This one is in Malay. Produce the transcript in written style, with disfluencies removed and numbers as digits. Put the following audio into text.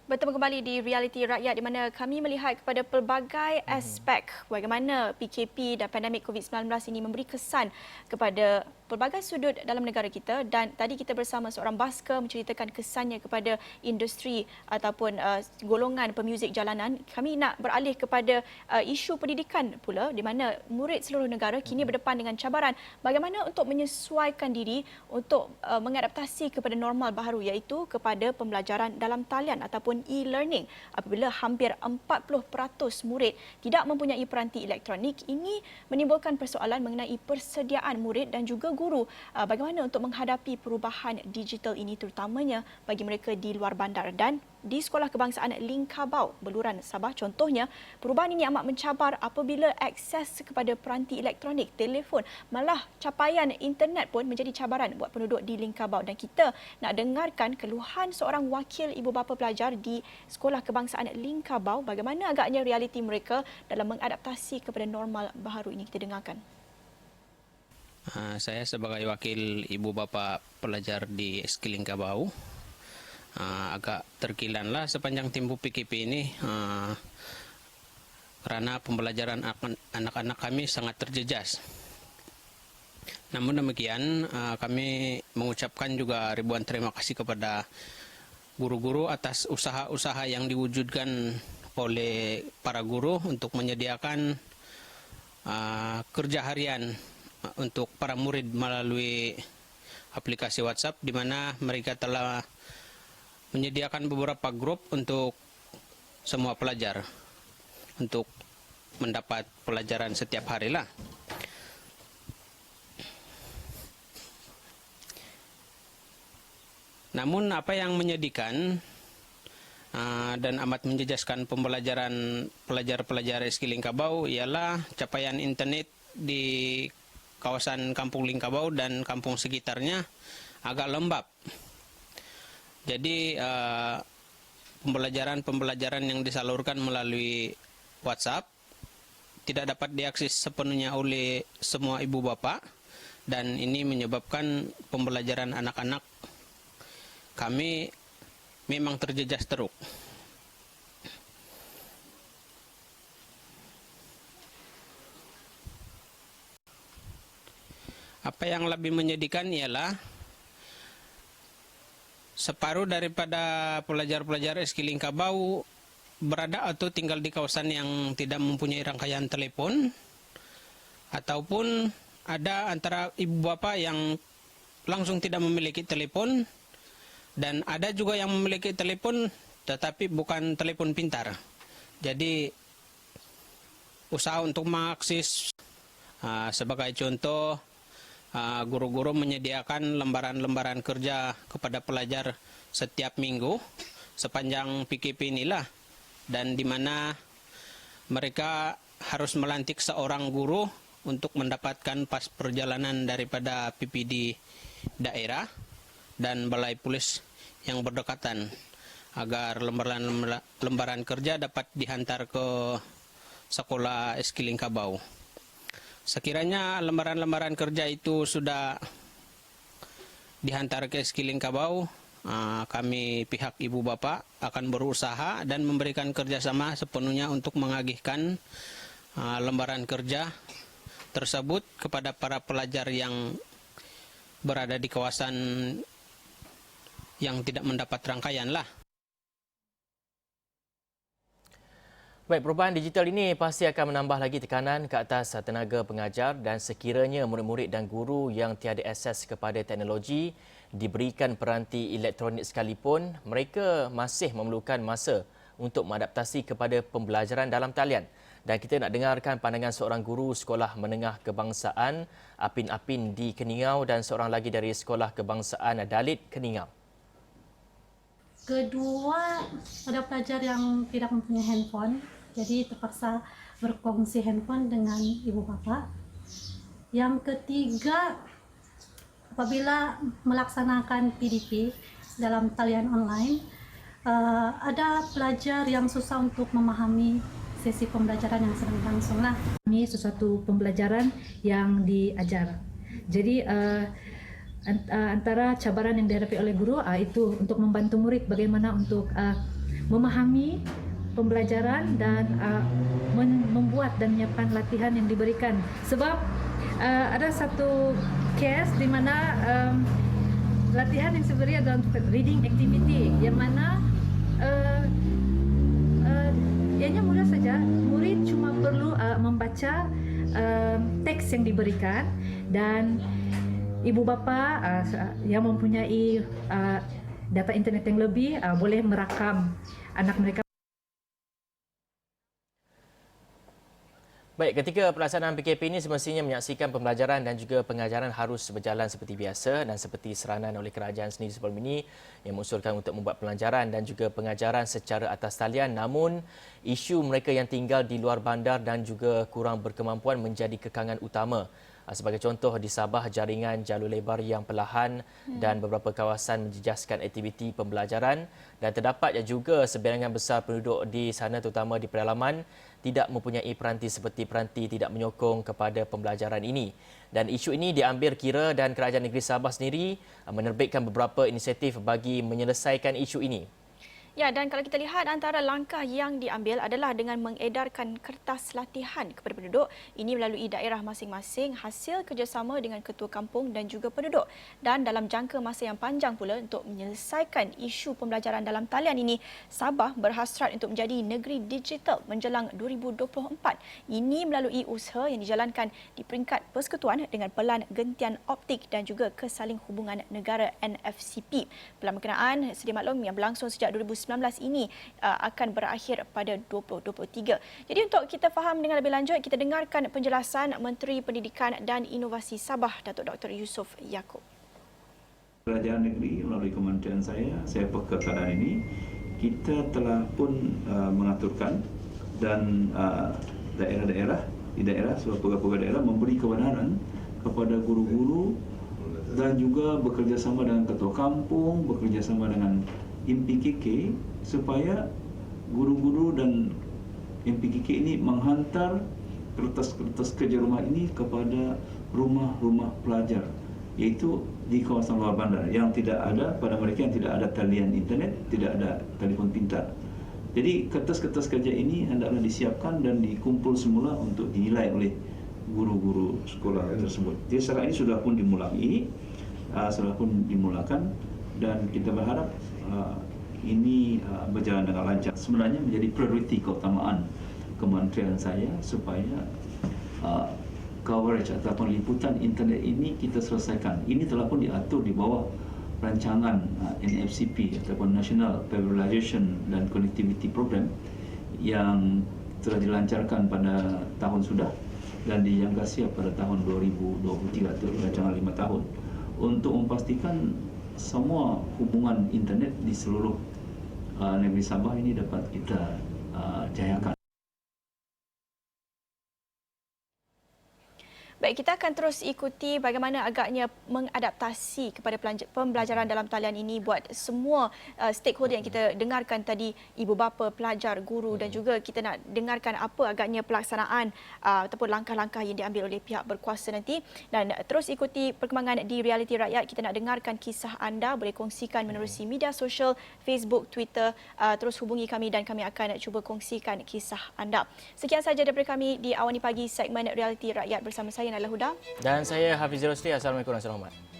Bertemu kembali di Realiti Rakyat di mana kami melihat kepada pelbagai aspek bagaimana PKP dan pandemik COVID-19 ini memberi kesan kepada pelbagai sudut dalam negara kita, dan tadi kita bersama seorang basker menceritakan kesannya kepada industri ataupun golongan pemuzik jalanan. Kami nak beralih kepada isu pendidikan pula di mana murid seluruh negara kini berdepan dengan cabaran bagaimana untuk menyesuaikan diri untuk mengadaptasi kepada normal baharu, iaitu kepada pembelajaran dalam talian ataupun e-learning. Apabila hampir 40% murid tidak mempunyai peranti elektronik, ini menimbulkan persoalan mengenai persediaan murid dan juga guru bagaimana untuk menghadapi perubahan digital ini, terutamanya bagi mereka di luar bandar. Dan di Sekolah Kebangsaan Lingkabau, Beluran, Sabah contohnya, perubahan ini amat mencabar apabila akses kepada peranti elektronik, telefon, malah capaian internet pun menjadi cabaran buat penduduk di Lingkabau. Dan kita nak dengarkan keluhan seorang wakil ibu bapa pelajar di Sekolah Kebangsaan Lingkabau, bagaimana agaknya realiti mereka dalam mengadaptasi kepada normal baharu ini. Kita dengarkan. Saya sebagai wakil ibu bapa pelajar di SK Lingkabau agak terkilanlah sepanjang tempoh PKP ini karena pembelajaran anak-anak kami sangat terjejas. Namun demikian kami mengucapkan juga ribuan terima kasih kepada guru-guru atas usaha-usaha yang diwujudkan oleh para guru untuk menyediakan kerja harian untuk para murid melalui aplikasi WhatsApp, di mana mereka telah menyediakan beberapa grup untuk semua pelajar untuk mendapat pelajaran setiap hari lah. Namun apa yang menyedihkan dan amat menjejaskan pembelajaran pelajar-pelajar SK Lingkabau ialah capaian internet di kawasan Kampung Lingkabau dan kampung sekitarnya agak lembab. Jadi pembelajaran yang disalurkan melalui WhatsApp tidak dapat diakses sepenuhnya oleh semua ibu bapak, dan ini menyebabkan pembelajaran anak-anak kami memang terjejas teruk. Apa yang lebih menyedihkan ialah separuh daripada pelajar-pelajar SK Lingkabau berada atau tinggal di kawasan yang tidak mempunyai rangkaian telepon, ataupun ada antara ibu bapak yang langsung tidak memiliki telepon, dan ada juga yang memiliki telepon tetapi bukan telepon pintar. Jadi usaha untuk mengakses, sebagai contoh, guru-guru menyediakan lembaran-lembaran kerja kepada pelajar setiap minggu sepanjang PKP inilah, dan di mana mereka harus melantik seorang guru untuk mendapatkan pas perjalanan daripada PPD daerah dan balai polis yang berdekatan agar lembaran kerja dapat dihantar ke sekolah SK Lingkabau. Sekiranya lembaran-lembaran kerja itu sudah dihantar ke SK Lingkabau, kami pihak ibu bapak akan berusaha dan memberikan kerjasama sepenuhnya untuk mengagihkan lembaran kerja tersebut kepada para pelajar yang berada di kawasan yang tidak mendapat rangkaian lah. Baik, perubahan digital ini pasti akan menambah lagi tekanan ke atas tenaga pengajar, dan sekiranya murid-murid dan guru yang tiada akses kepada teknologi diberikan peranti elektronik sekalipun, mereka masih memerlukan masa untuk mengadaptasi kepada pembelajaran dalam talian. Dan kita nak dengarkan pandangan seorang guru Sekolah Menengah Kebangsaan Apin Apin di Keningau dan seorang lagi dari Sekolah Kebangsaan Dalit Keningau. Kedua, ada pelajar yang tidak mempunyai handphone, jadi terpaksa berkongsi handphone dengan ibu bapa. Yang ketiga, apabila melaksanakan PDP dalam talian online, ada pelajar yang susah untuk memahami sesi pembelajaran yang sedang berlangsung lah. Ini sesuatu pembelajaran yang diajar. Jadi antara cabaran yang dihadapi oleh guru itu untuk membantu murid bagaimana untuk memahami pembelajaran dan membuat dan menyiapkan latihan yang diberikan. Sebab ada satu case di mana latihan yang sebenarnya adalah reading activity yang mana ianya mudah saja. Murid cuma perlu membaca teks yang diberikan dan ibu bapa yang mempunyai data internet yang lebih boleh merakam anak mereka. Baik, ketika pelaksanaan PKP ini semestinya menyaksikan pembelajaran dan juga pengajaran harus berjalan seperti biasa dan seperti seranan oleh kerajaan sendiri sebelum ini yang mengusulkan untuk membuat pelajaran dan juga pengajaran secara atas talian, namun isu mereka yang tinggal di luar bandar dan juga kurang berkemampuan menjadi kekangan utama. Sebagai contoh, di Sabah jaringan jalur lebar yang perlahan dan beberapa kawasan menjejaskan aktiviti pembelajaran dan terdapat juga sebilangan besar penduduk di sana terutama di pedalaman tidak mempunyai peranti seperti peranti tidak menyokong kepada pembelajaran ini. Dan isu ini diambil kira dan kerajaan negeri Sabah sendiri menerbitkan beberapa inisiatif bagi menyelesaikan isu ini. Ya, dan kalau kita lihat antara langkah yang diambil adalah dengan mengedarkan kertas latihan kepada penduduk. Ini melalui daerah masing-masing hasil kerjasama dengan ketua kampung dan juga penduduk. Dan dalam jangka masa yang panjang pula untuk menyelesaikan isu pembelajaran dalam talian ini, Sabah berhasrat untuk menjadi negeri digital menjelang 2024. Ini melalui usaha yang dijalankan di peringkat persekutuan dengan Pelan Gentian Optik dan juga Kesaling Hubungan Negara NFCP. Pelan berkenaan sedia maklum yang berlangsung sejak 2019 ini akan berakhir pada 2023. Jadi untuk kita faham dengan lebih lanjut, kita dengarkan penjelasan Menteri Pendidikan dan Inovasi Sabah, Datuk Dr. Yusof Yaakob. Kerajaan negeri melalui kementerian saya peka keadaan ini, kita telah pun mengaturkan dan daerah-daerah, di daerah, pegawai-pegawai daerah memberi kebenaran kepada guru-guru dan juga bekerjasama dengan ketua kampung, bekerjasama dengan MPKK supaya guru-guru dan MPKK ini menghantar kertas-kertas kerja rumah ini kepada rumah-rumah pelajar, iaitu di kawasan luar bandar yang tidak ada, pada mereka yang tidak ada talian internet, tidak ada telefon pintar. Jadi kertas-kertas kerja ini hendaklah disiapkan dan dikumpul semula untuk dinilai oleh guru-guru sekolah tersebut. Jadi sekarang ini sudah pun dimulakan dan kita berharap ini berjalan dengan lancar. Sebenarnya menjadi prioriti keutamaan kementerian saya supaya coverage ataupun liputan internet ini kita selesaikan. Ini telah pun diatur di bawah rancangan NFCP ataupun National Fiberization dan Connectivity Program yang telah dilancarkan pada tahun sudah dan dijangka siap pada tahun 2023 itu rancangan 5 tahun untuk memastikan semua hubungan internet di seluruh negeri Sabah ini dapat kita jayakan. Baik, kita akan terus ikuti bagaimana agaknya mengadaptasi kepada pembelajaran dalam talian ini buat semua stakeholder yang kita dengarkan tadi, ibu bapa, pelajar, guru dan juga kita nak dengarkan apa agaknya pelaksanaan ataupun langkah-langkah yang diambil oleh pihak berkuasa nanti. Dan terus ikuti perkembangan di Realiti Rakyat. Kita nak dengarkan kisah anda, boleh kongsikan menerusi media sosial, Facebook, Twitter. Terus hubungi kami dan kami akan cuba kongsikan kisah anda. Sekian sahaja daripada kami di Awani Pagi segmen Realiti Rakyat bersama saya Nailah Huda. Dan saya Hafizul Rosli. Assalamualaikum warahmatullahi wabarakatuh.